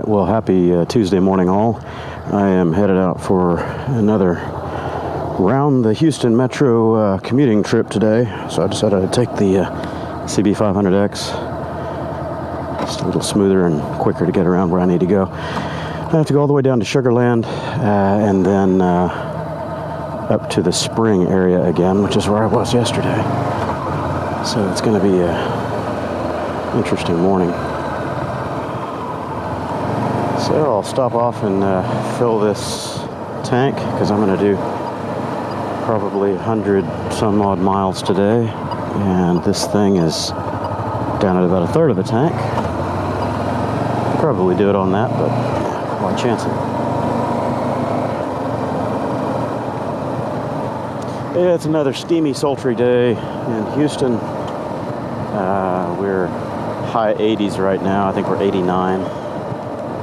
right, well, happy Tuesday morning all. I am headed out for another round the Houston Metro commuting trip today. So I decided to take the CB500X. Just a little smoother and quicker to get around where I need to go. I have to go all the way down to Sugar Land and then up to the Spring area again, which is where I was yesterday. So it's going to be an interesting morning. So I'll stop off and fill this tank because I'm going to do probably 100 some odd miles today, and this thing is down at about a third of the tank. Probably do it on that, but why chance it? Yeah, it's another steamy, sultry day in Houston. We're high 80s right now. I think we're 89.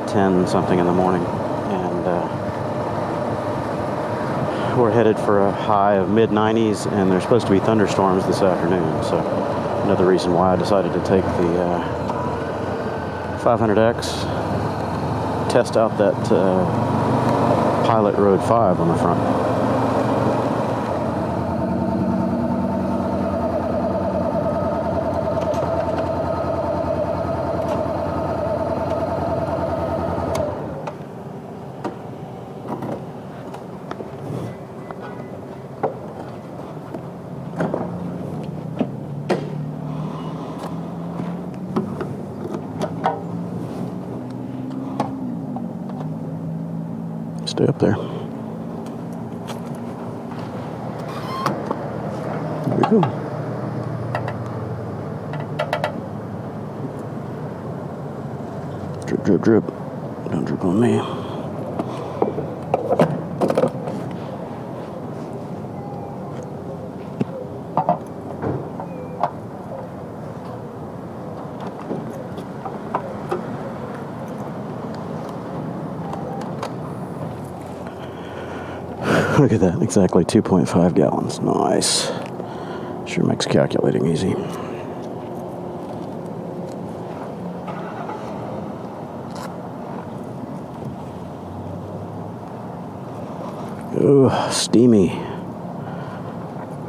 10 something in the morning, and we're headed for a high of mid 90s, and there's supposed to be thunderstorms this afternoon. So another reason why I decided to take the 500X, test out that Pilot Road 5 on the front. Stay up there. There we go. Drip, drip, drip. Don't drip on me. Look at that, exactly 2.5 gallons. Nice. Sure makes calculating easy. Ooh, steamy.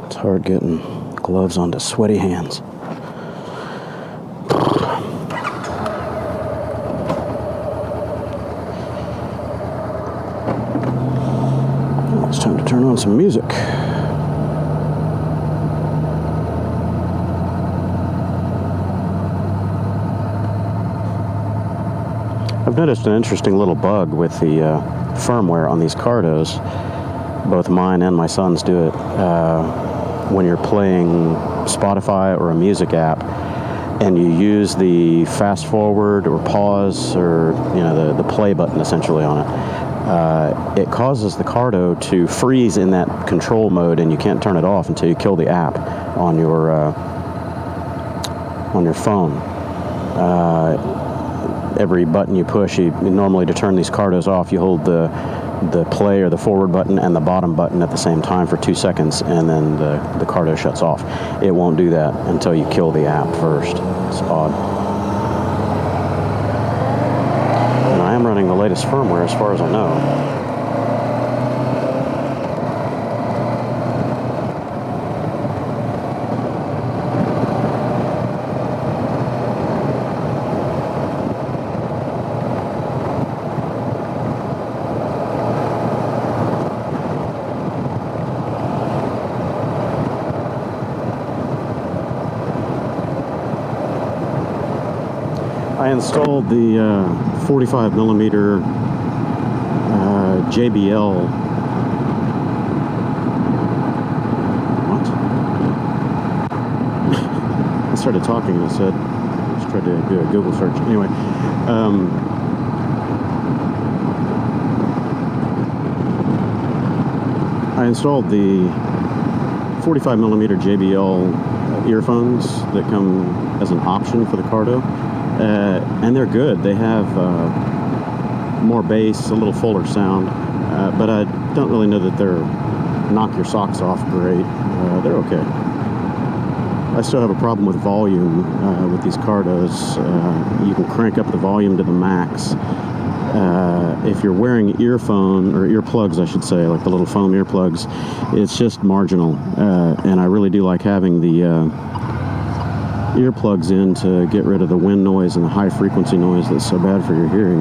It's hard getting gloves onto sweaty hands. It's time to turn on some music. I've noticed an interesting little bug with the firmware on these Cardos. Both mine and my son's do it when you're playing Spotify or a music app, and you use the fast forward or pause or the play button essentially on it. It causes the Cardo to freeze in that control mode, and you can't turn it off until you kill the app on your phone. Every button you push, normally to turn these Cardos off, you hold the play or the forward button and the bottom button at the same time for 2 seconds, and then the Cardo shuts off. It won't do that until you kill the app first. It's odd. I'm running the latest firmware as far as I know. I installed the 45 millimeter JBL. What? I started talking and I said, let's try to do a Google search. Anyway, I installed the 45 millimeter JBL earphones that come as an option for the Cardo. And they're good. They have more bass, a little fuller sound, but I don't really know that they're knock your socks off great. They're okay. I still have a problem with volume with these Cardos. You can crank up the volume to the max, If you're wearing earphone or earplugs, I should say, like the little foam earplugs, it's just marginal. And I really do like having the earplugs in to get rid of the wind noise and the high frequency noise that's so bad for your hearing.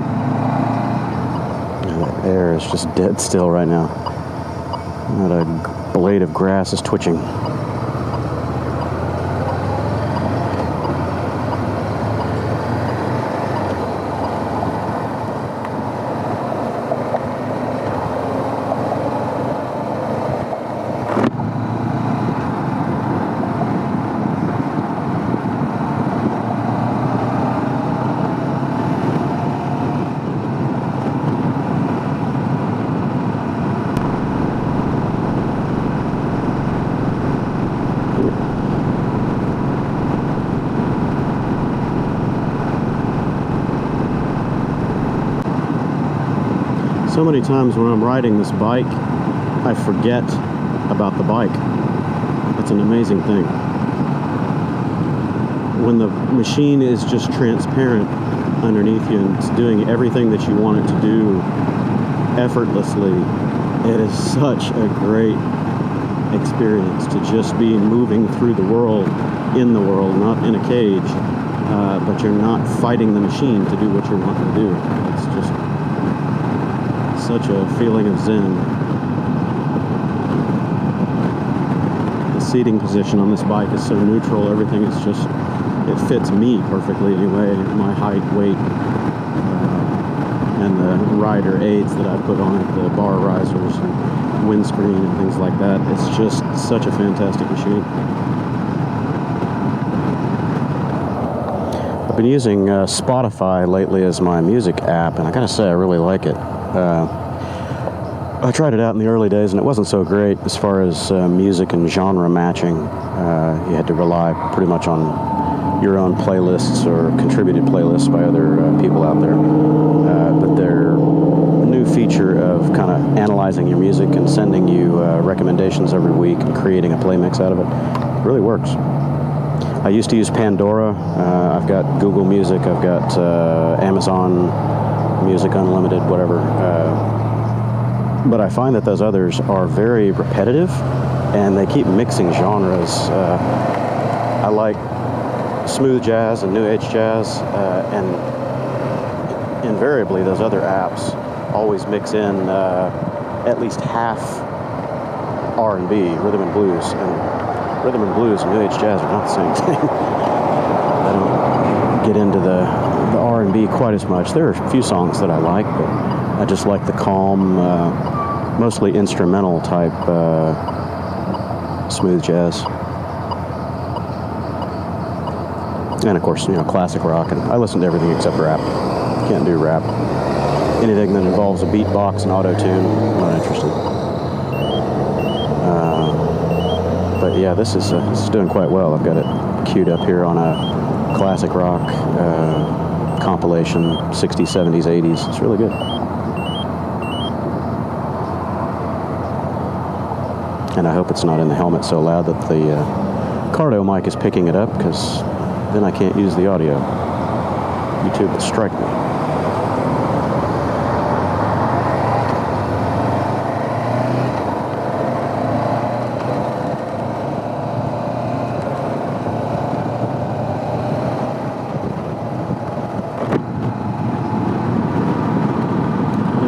The air is just dead still right now. Not a blade of grass is twitching. So many times when I'm riding this bike, I forget about the bike. It's an amazing thing. When the machine is just transparent underneath you and it's doing everything that you want it to do effortlessly, it is such a great experience to just be moving through the world, in the world, not in a cage, but you're not fighting the machine to do what you're wanting to do. It's just such a feeling of zen. The seating position on this bike is so neutral. Everything is just, it fits me perfectly anyway, my height, weight, and the rider aids that I put on it, the bar risers and windscreen and things like that. It's just such a fantastic machine. I've been using Spotify lately as my music app, and I gotta say I really like it. I tried it out in the early days, and it wasn't so great as far as music and genre matching. You had to rely pretty much on your own playlists or contributed playlists by other people out there. But their new feature of kind of analyzing your music and sending you recommendations every week and creating a play mix out of it really works. I used to use Pandora. I've got Google Music. I've got Amazon Music Unlimited, whatever. But I find that those others are very repetitive, and they keep mixing genres. I like smooth jazz and new age jazz, and invariably those other apps always mix in at least half R&B, rhythm and blues. And rhythm and blues and new age jazz are not the same thing. I don't get into the R&B quite as much. There are a few songs that I like, but I just like the calm, mostly instrumental type smooth jazz. And of course, classic rock. And I listen to everything except rap. Can't do rap. Anything that involves a beatbox and auto-tune, not interested. But yeah, this is doing quite well. I've got it queued up here on a classic rock compilation, 60s, 70s, 80s. It's really good. And I hope it's not in the helmet so loud that the Cardo mic is picking it up, because then I can't use the audio. YouTube will strike me.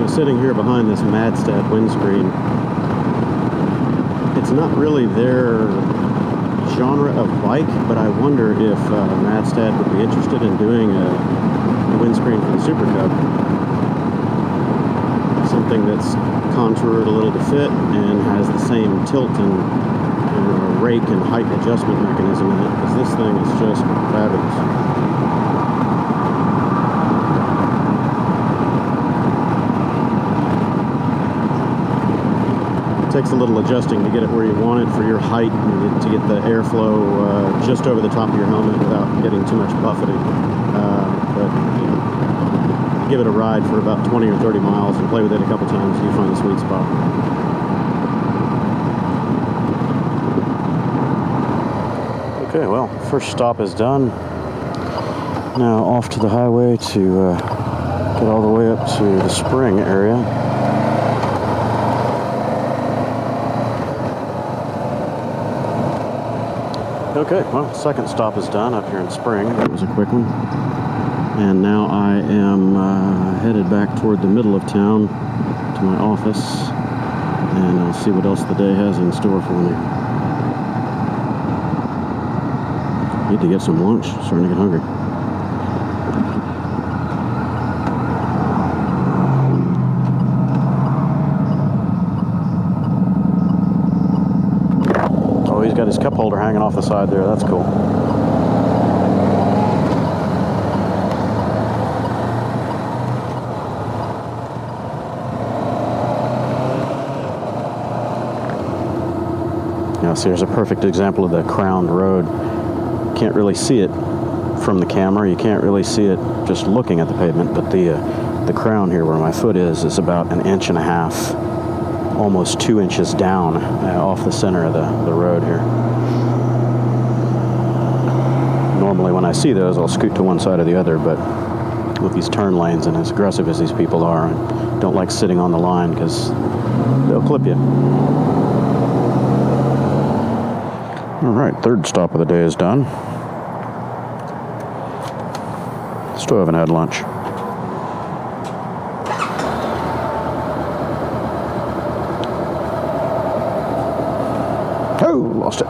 Sitting here behind this MadStad windscreen, it's not really their genre of bike, but I wonder if MadStad would be interested in doing a windscreen for the Super Cub. Something that's contoured a little to fit and has the same tilt and rake and height adjustment mechanism in it, because this thing is just fabulous. It takes a little adjusting to get it where you want it for your height and to get the airflow just over the top of your helmet without getting too much buffeting. But give it a ride for about 20 or 30 miles and play with it a couple times, and you find the sweet spot. Okay, well, first stop is done. Now off to the highway to get all the way up to to the spring area. Okay, well, second stop is done up here in Spring. That was a quick one. And now I am headed back toward the middle of town to my office, and I'll see what else the day has in store for me. Need to get some lunch. Starting to get hungry. Oh, he's got his cup holder hanging off the side there. That's cool. Now, see, here's a perfect example of the crowned road. Can't really see it from the camera. You can't really see it just looking at the pavement, but the crown here where my foot is about 1.5 inches, almost 2 inches down off the center of the road here. Normally when I see those, I'll scoot to one side or the other, but with these turn lanes and as aggressive as these people are, I don't like sitting on the line because they'll clip you. All right, third stop of the day is done. Still haven't had lunch. Oh, lost it.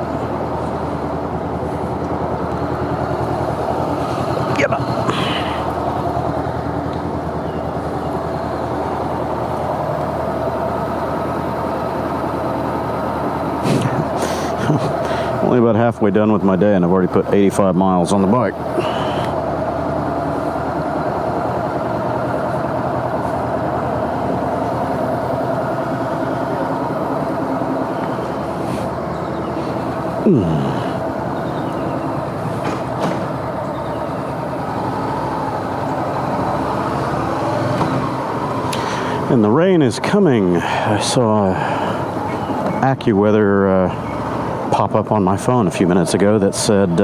Give up. Only about halfway done with my day, and I've already put 85 miles on the bike. And the rain is coming. I saw AccuWeather pop up on my phone a few minutes ago that said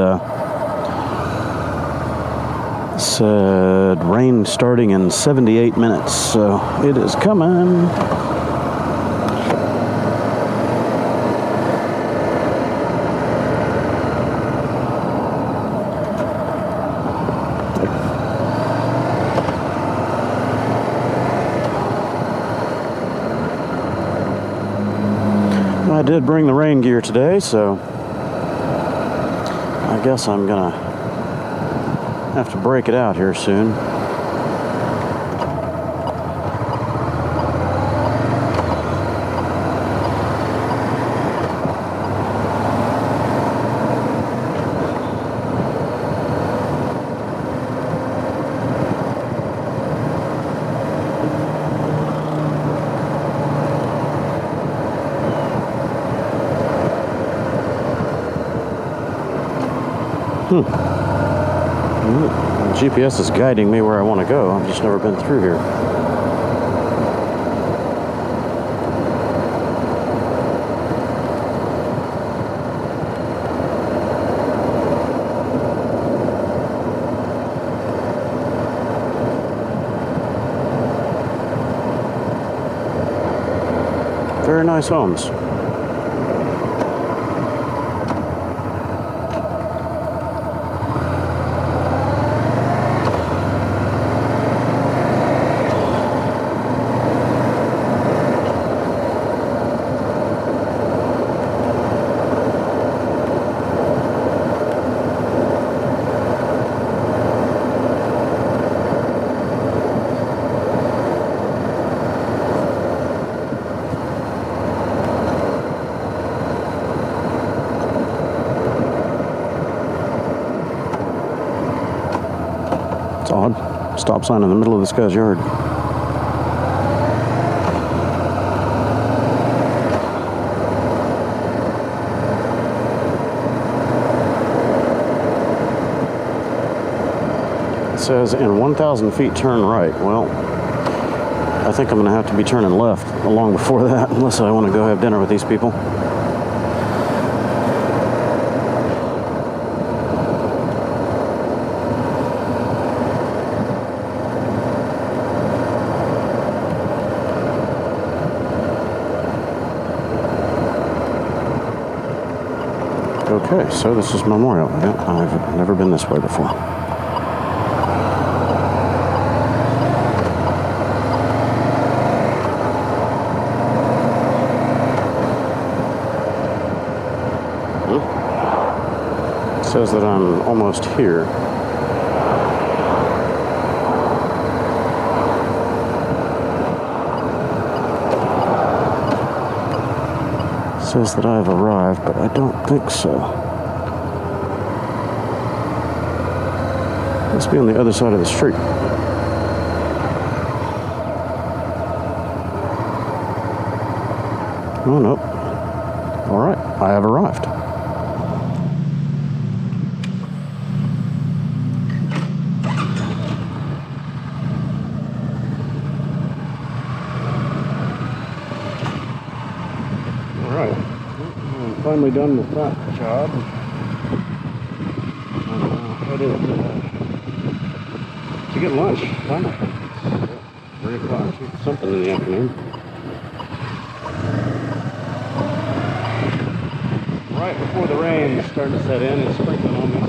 rain starting in 78 minutes. So it is coming. I did bring the rain gear today, so I guess I'm gonna have to break it out here soon. GPS is guiding me where I want to go. I've just never been through here. Very nice homes. It's odd. Stop sign in the middle of this guy's yard. It says in 1,000 feet turn right. Well, I think I'm going to have to be turning left long before that, unless I want to go have dinner with these people. Okay, so this is Memorial. I've never been this way before. It says that I'm almost here. Says that I've arrived, but I don't think so. Must be on the other side of the street. Oh, no. All right, I have arrived. I'm finally done with that job. I'm headed to get lunch. Finally. 3 o'clock. Something in the afternoon. Right before the rain is starting to set in, it's sprinkling on me.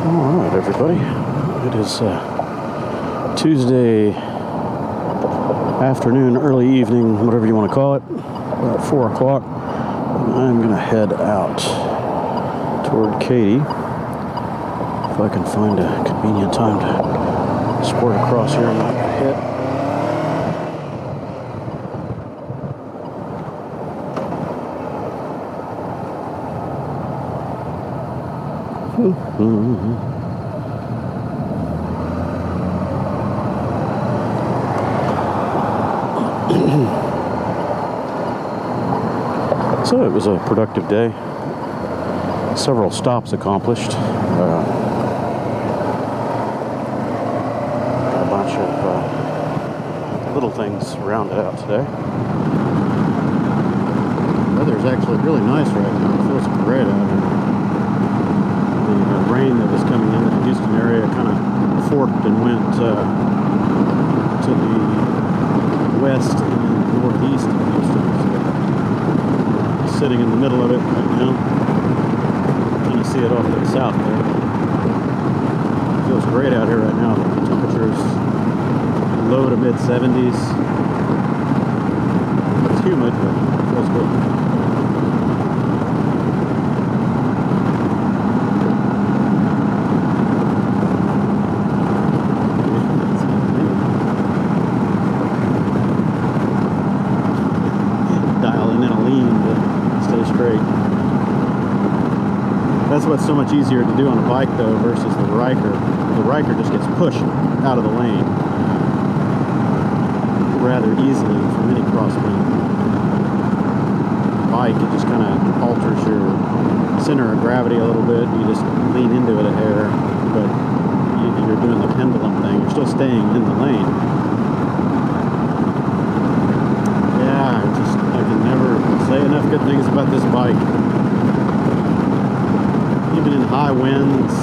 Alright, everybody. It is Tuesday afternoon, early evening, whatever you want to call it, about 4 o'clock. And I'm going to head out toward Katy. If I can find a convenient time to squirt across here and not get hit. So it was a productive day. Several stops accomplished. A bunch of little things rounded out today. The weather's actually really nice right now. It feels great out here. The rain that was coming into the Houston area kind of forked and went to the west and northeast of Houston. So sitting in the middle of it right now. Kind of see it off to the south there. It feels great out here right now. The temperature's low to mid 70s. It's humid, but it feels good. That's what's so much easier to do on a bike though versus the Ryker. The Ryker just gets pushed out of the lane rather easily from any crosswind. Bike, it just kind of alters your center of gravity a little bit. You just lean into it a hair, but you're doing the pendulum thing. You're still staying in the lane. Yeah, I can never say enough good things about this bike. Even in high winds,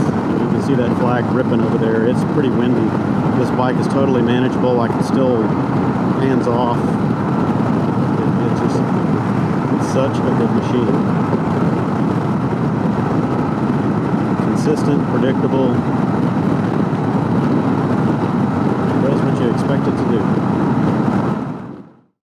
you can see that flag ripping over there. It's pretty windy. This bike is totally manageable. I can still hands off. It's such a good machine. Consistent, predictable. It does what you expect it to do.